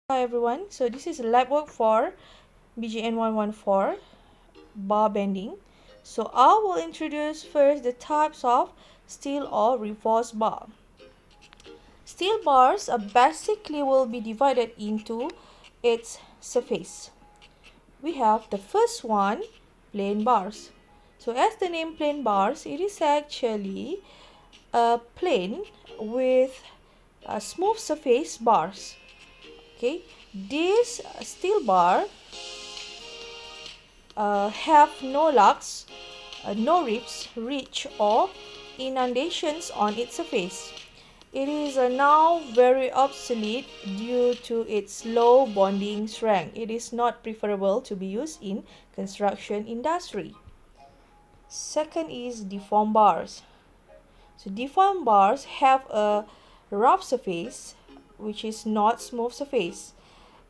Hi everyone, so this is lab work for BGN114 bar bending. So I will introduce first the types of steel or reinforced bar. Steel bars basically will be divided into its surface. We have the first one, plain bars. So as the name plain bars, it is actually a plane with a smooth surface bars. Okay, this steel bar have no lugs, no rips, ridge or inundations on its surface. It is now very obsolete due to its low bonding strength. It is not preferable to be used in construction industry. Second is deformed bars. So deformed bars have a rough surface which is not smooth surface.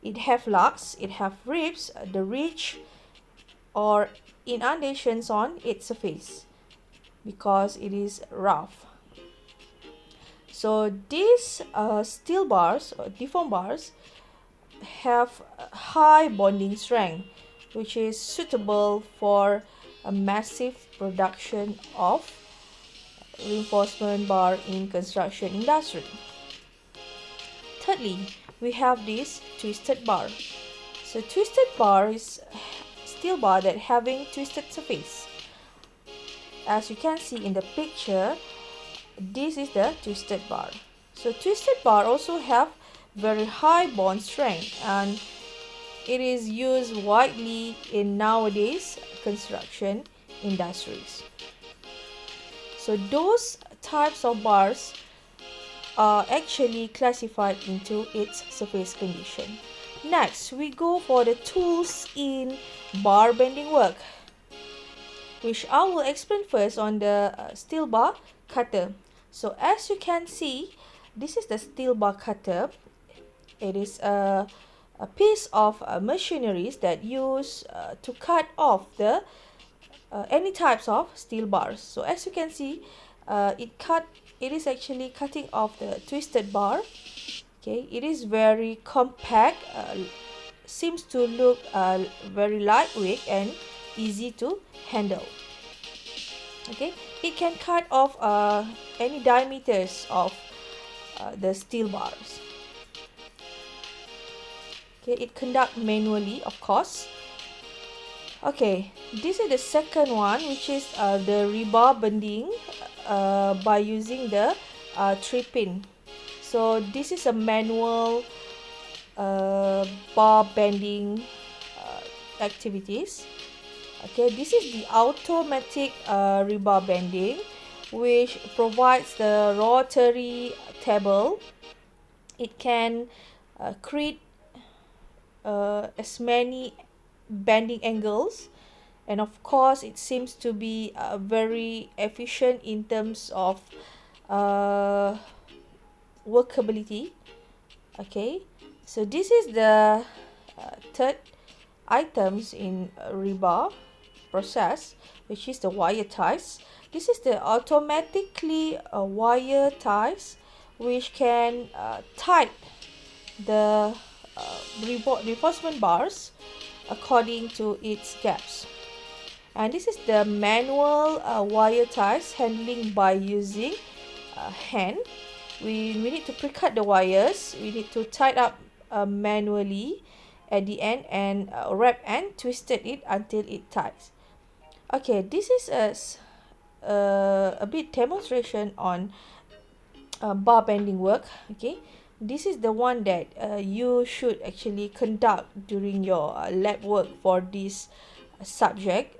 It have lugs, it have ribs, the ridge or inundations on its surface because it is rough. So these steel bars or deformed bars have high bonding strength, which is suitable for a massive production of reinforcement bar in construction industry. Thirdly, we have this twisted bar. So twisted bar is steel bar that having twisted surface. As you can see in the picture, this is the twisted bar. So twisted bar also have very high bond strength and it is used widely in nowadays construction industries. So those types of bars are actually classified into its surface condition. Next, we go for the tools in bar bending work, which I will explain first on the steel bar cutter. So as you can see, this is the steel bar cutter. It is a piece of machinery that used to cut off the any types of steel bars. So as you can see, it is actually cutting off the twisted bar. Okay, it is very compact, seems to look very lightweight and easy to handle. Okay, it can cut off any diameters of the steel bars. Okay, it conduct manually, of course. Okay, this is the second one, which is the rebar bending by using the 3-pin. So this is a manual bar bending activities. Okay, this is the automatic rebar bending, which provides the rotary table. It can create as many bending angles, and of course it seems to be very efficient in terms of workability. Okay, so this is the third items in rebar process, which is the wire ties. This is the automatically wire ties, which can tie the reinforcement bars according to its gaps. And this is the manual wire ties handling by using hand. We need to pre-cut the wires. We need to tie up manually at the end and wrap and twisted it until it ties. Okay, this is a bit demonstration on bar bending work. Okay, this is the one that you should actually conduct during your lab work for this subject,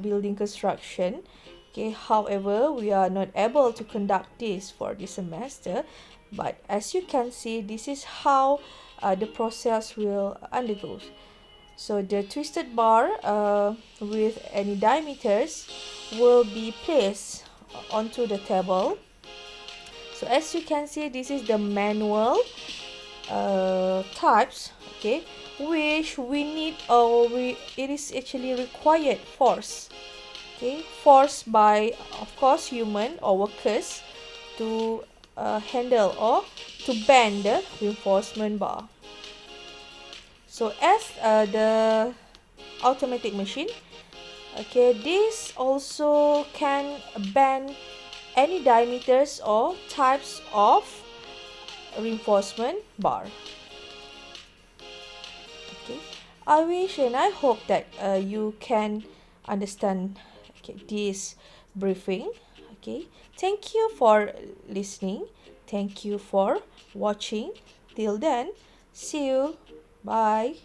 building construction. Okay, however, we are not able to conduct this for this semester, but as you can see, this is how the process will undergo. So the twisted bar with any diameters will be placed onto the table. So as you can see, this is the manual types, okay, which we need it is actually required force, okay, force by of course human or workers to handle or to bend the reinforcement bar. So as the automatic machine, okay, this also can bend any diameters or types of reinforcement bar. Okay, I wish and I hope that you can understand, okay, this briefing. Okay, thank you for listening, thank you for watching. Till then, see you, bye.